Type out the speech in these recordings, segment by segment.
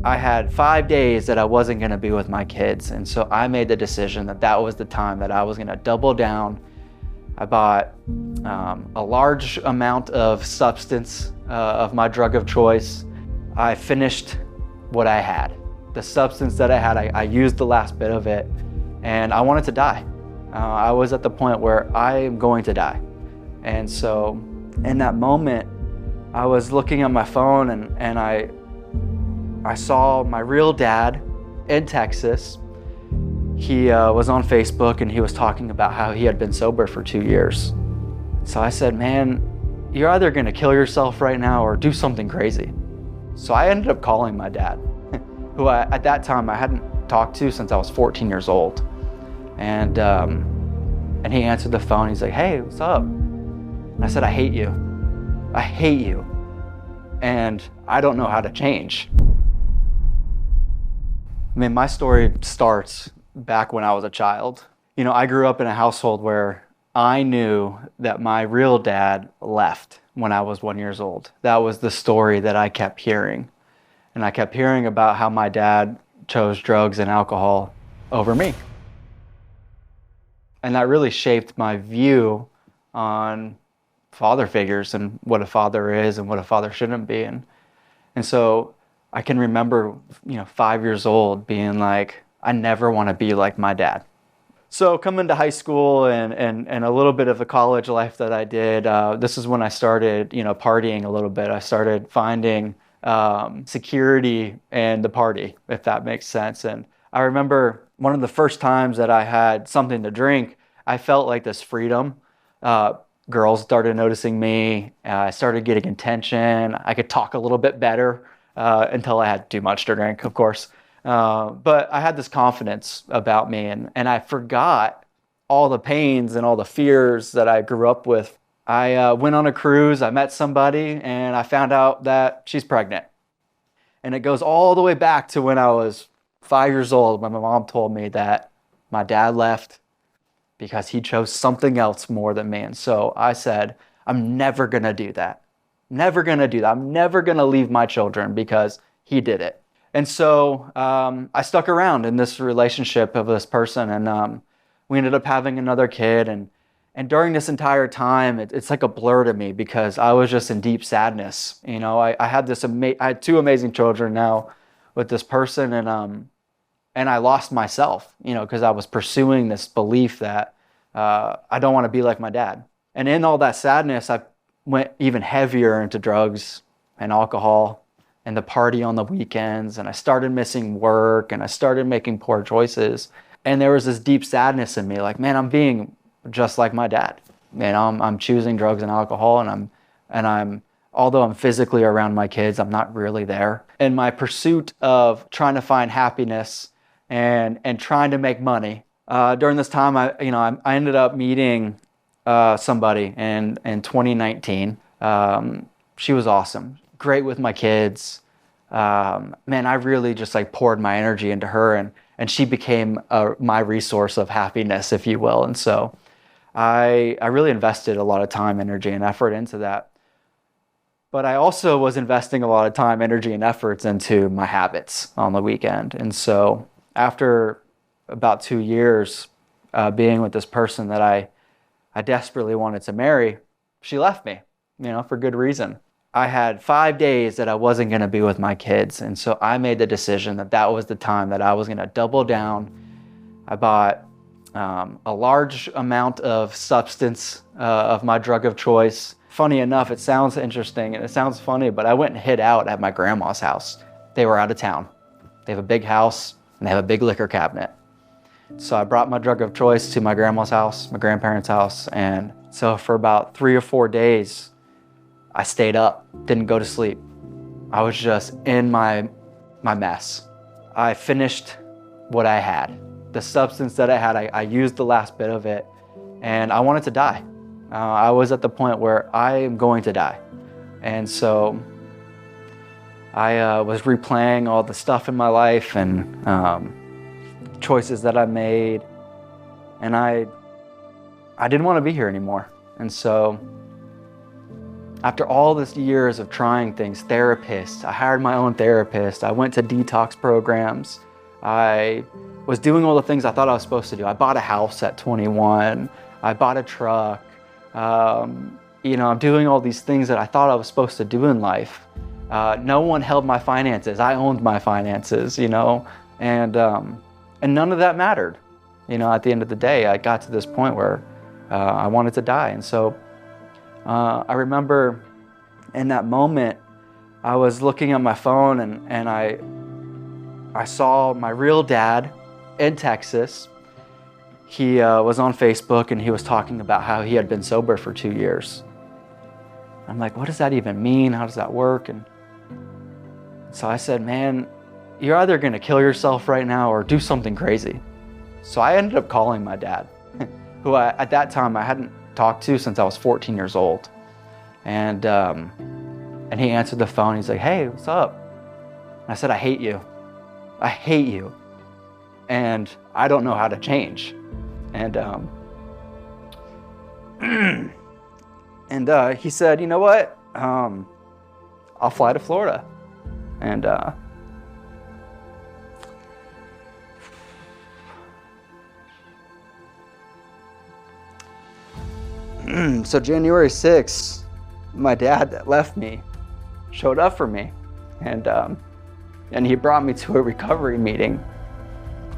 I had 5 days that I wasn't gonna be with my kids, and so I made the decision that that was the time that I was gonna double down. I bought a large amount of substance of my drug of choice. I finished what I had. The substance that I had, I used the last bit of it, and I wanted to die. I was at the point where I am going to die. And so in that moment, I was looking at my phone and I saw my real dad in Texas. He was on Facebook and he was talking about how he had been sober for 2 years. So I said, man, you're either gonna kill yourself right now or do something crazy. So I ended up calling my dad, who at that time I hadn't talked to since I was 14 years old. And he answered the phone. He's like, hey, what's up? And I said, I hate you. I hate you. And I don't know how to change. I mean, my story starts back when I was a child. You know, I grew up in a household where I knew that my real dad left when I was 1 year old. That was the story that I kept hearing. And I kept hearing about how my dad chose drugs and alcohol over me. And that really shaped my view on father figures and what a father is and what a father shouldn't be. And so I can remember, 5 years old being like, I never want to be like my dad. So coming to high school and a little bit of the college life that I did, this is when I started, partying a little bit. I started finding security in the party, if that makes sense. And I remember one of the first times that I had something to drink, I felt like this freedom. Girls started noticing me. I started getting attention. I could talk a little bit better until I had too much to drink, of course. But I had this confidence about me, and I forgot all the pains and all the fears that I grew up with. I went on a cruise, I met somebody, and I found out that she's pregnant. And it goes all the way back to when I was 5 years old, when my mom told me that my dad left because he chose something else more than me. And so I said, I'm never gonna do that. Never gonna do that. I'm never gonna leave my children because he did it. And so I stuck around in this relationship of this person, and we ended up having another kid. And during this entire time, it's like a blur to me because I was just in deep sadness. I had I had two amazing children now with this person, and I lost myself, because I was pursuing this belief that I don't want to be like my dad. And in all that sadness, I went even heavier into drugs and alcohol and the party on the weekends, and I started missing work, and I started making poor choices. And there was this deep sadness in me, like, man, I'm being just like my dad. I'm choosing drugs and alcohol, and I'm although I'm physically around my kids, I'm not really there. In my pursuit of trying to find happiness and trying to make money, during this time, I ended up meeting somebody in 2019. She was awesome. Great with my kids. Man, I really just poured my energy into her, and she became my resource of happiness, if you will. And so I really invested a lot of time, energy, and effort into that. But I also was investing a lot of time, energy, and efforts into my habits on the weekend. And so after about 2 years being with this person that I desperately wanted to marry, she left me, for good reason. I had 5 days that I wasn't going to be with my kids. And so I made the decision that that was the time that I was going to double down. I bought a large amount of substance of my drug of choice. Funny enough, it sounds interesting and it sounds funny, but I went and hid out at my grandma's house. They were out of town. They have a big house and they have a big liquor cabinet. So I brought my drug of choice to my grandma's house, my grandparents' house. And so for about 3 or 4 days, I stayed up, didn't go to sleep. I was just in my mess. I finished what I had. The substance that I had, I used the last bit of it, and I wanted to die. I was at the point where I am going to die. And so I was replaying all the stuff in my life and choices that I made, and I didn't want to be here anymore. And so After all these years of trying things, therapists, I hired my own therapist. I went to detox programs. I was doing all the things I thought I was supposed to do. I bought a house at 21. I bought a truck. I'm doing all these things that I thought I was supposed to do in life. No one held my finances. I owned my finances, and none of that mattered. At the end of the day, I got to this point where I wanted to die. And so I remember in that moment, I was looking at my phone and I saw my real dad in Texas. He was on Facebook and he was talking about how he had been sober for 2 years. I'm like, what does that even mean? How does that work? And so I said, man, you're either going to kill yourself right now or do something crazy. So I ended up calling my dad, who at that time I hadn't talked to since I was 14 years old. And he answered the phone. He's like, hey, what's up? And I said, I hate you. I hate you. And I don't know how to change. And he said, you know what? I'll fly to Florida. And so January 6th, my dad that left me showed up for me, and he brought me to a recovery meeting.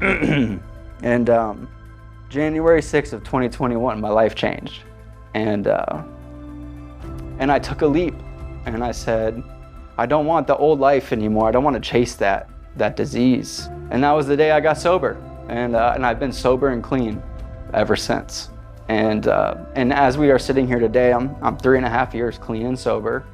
And January 6th of 2021, my life changed, and I took a leap, and I said, I don't want the old life anymore. I don't want to chase that disease. And that was the day I got sober, and I've been sober and clean ever since. And as we are sitting here today, I'm 3.5 years clean and sober,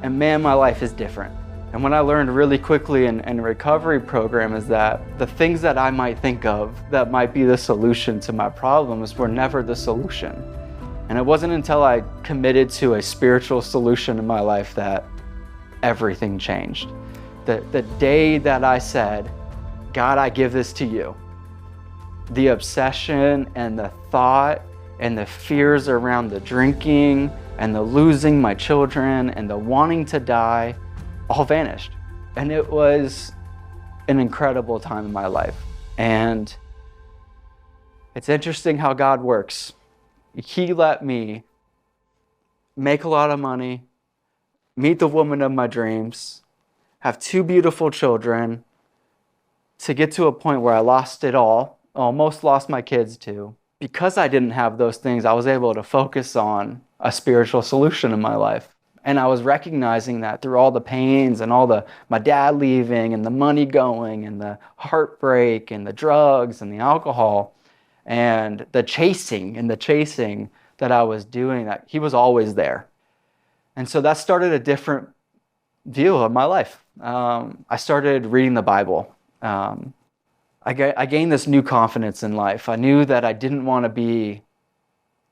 and man, my life is different. And what I learned really quickly in a recovery program is that the things that I might think of that might be the solution to my problems were never the solution. And it wasn't until I committed to a spiritual solution in my life that everything changed. The day that I said, God, I give this to you, the obsession and the thought and the fears around the drinking and the losing my children and the wanting to die all vanished. And it was an incredible time in my life. And it's interesting how God works. He let me make a lot of money, meet the woman of my dreams, have 2 beautiful children, to get to a point where I lost it all, almost lost my kids too. Because I didn't have those things, I was able to focus on a spiritual solution in my life. And I was recognizing that through all the pains and my dad leaving and the money going and the heartbreak and the drugs and the alcohol and the chasing that I was doing, that he was always there. And so that started a different view of my life. I started reading the Bible. I gained this new confidence in life. I knew that I didn't want to be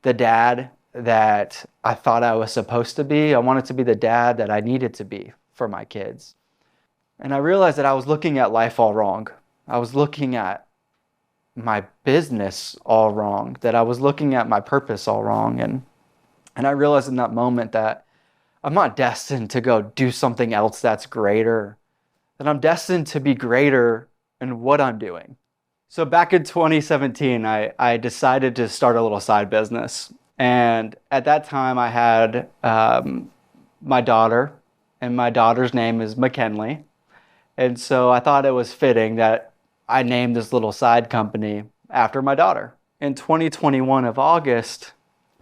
the dad that I thought I was supposed to be. I wanted to be the dad that I needed to be for my kids. And I realized that I was looking at life all wrong. I was looking at my business all wrong, that I was looking at my purpose all wrong. And I realized in that moment that I'm not destined to go do something else that's greater, that I'm destined to be greater in what I'm doing. So back in 2017, I decided to start a little side business. And at that time, I had my daughter, and my daughter's name is MCKINLEY. And so I thought it was fitting that I named this little side company after my daughter. In 2021 of August,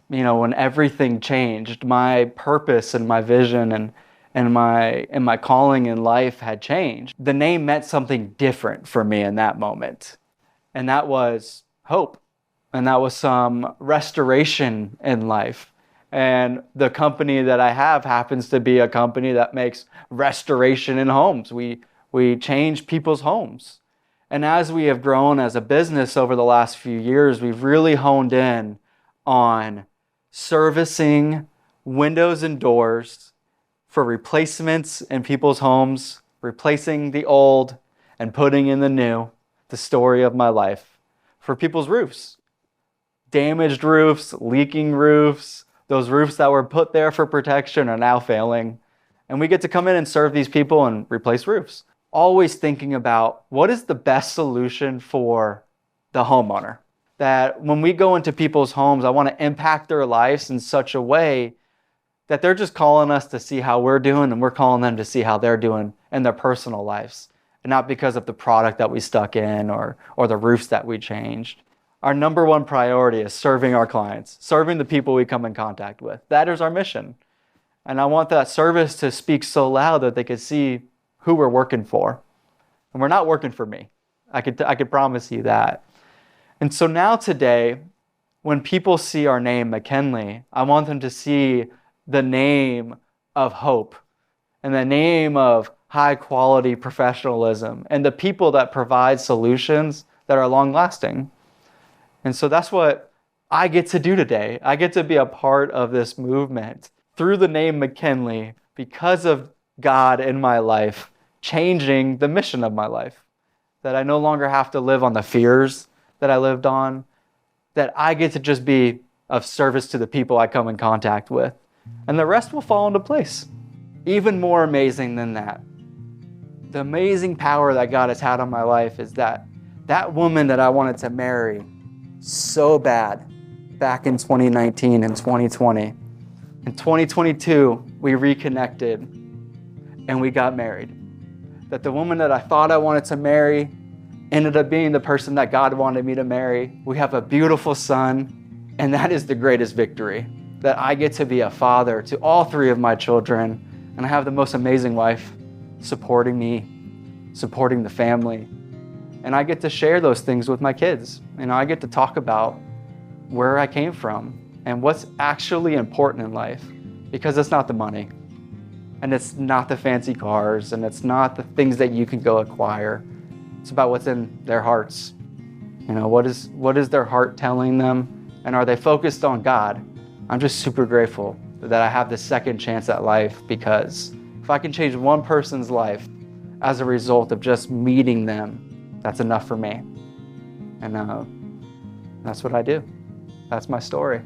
when everything changed, my purpose and my vision and my calling in life had changed. The name meant something different for me in that moment. And that was hope. And that was some restoration in life. And the company that I have happens to be a company that makes restoration in homes. We change people's homes. And as we have grown as a business over the last few years, we've really honed in on servicing windows and doors for replacements in people's homes, replacing the old and putting in the new, the story of my life, for people's roofs. Damaged roofs, leaking roofs, Those roofs that were put there for protection are now failing. And we get to come in and serve these people and replace roofs. Always thinking about what is the best solution for the homeowner. That when we go into people's homes, I want to impact their lives in such a way that they're just calling us to see how we're doing, and we're calling them to see how they're doing in their personal lives. And not because of the product that we stuck in or the roofs that we changed. Our number one priority is serving our clients, serving the people we come in contact with. That is our mission. And I want that service to speak so loud that they could see who we're working for. And we're not working for me. I could promise you that. And so now today, when people see our name, McKinley, I want them to see the name of hope and the name of high quality professionalism and the people that provide solutions that are long lasting. And so that's what I get to do today. I get to be a part of this movement through the name McKinley because of God in my life, changing the mission of my life. That I no longer have to live on the fears that I lived on, that I get to just be of service to the people I come in contact with. And the rest will fall into place. Even more amazing than that, the amazing power that God has had on my life is that woman that I wanted to marry so bad back in 2019 and 2020. In 2022, we reconnected and we got married. That the woman that I thought I wanted to marry ended up being the person that God wanted me to marry. We have a beautiful son, and that is the greatest victory. That I get to be a father to all three of my children, and I have the most amazing wife supporting me, supporting the family. And I get to share those things with my kids. I get to talk about where I came from and what's actually important in life, because it's not the money, and it's not the fancy cars, and it's not the things that you can go acquire. It's about what's in their hearts. What is their heart telling them, and are they focused on God? I'm just super grateful that I have this second chance at life, because if I can change one person's life as a result of just meeting them, that's enough for me. And that's what I do. That's my story.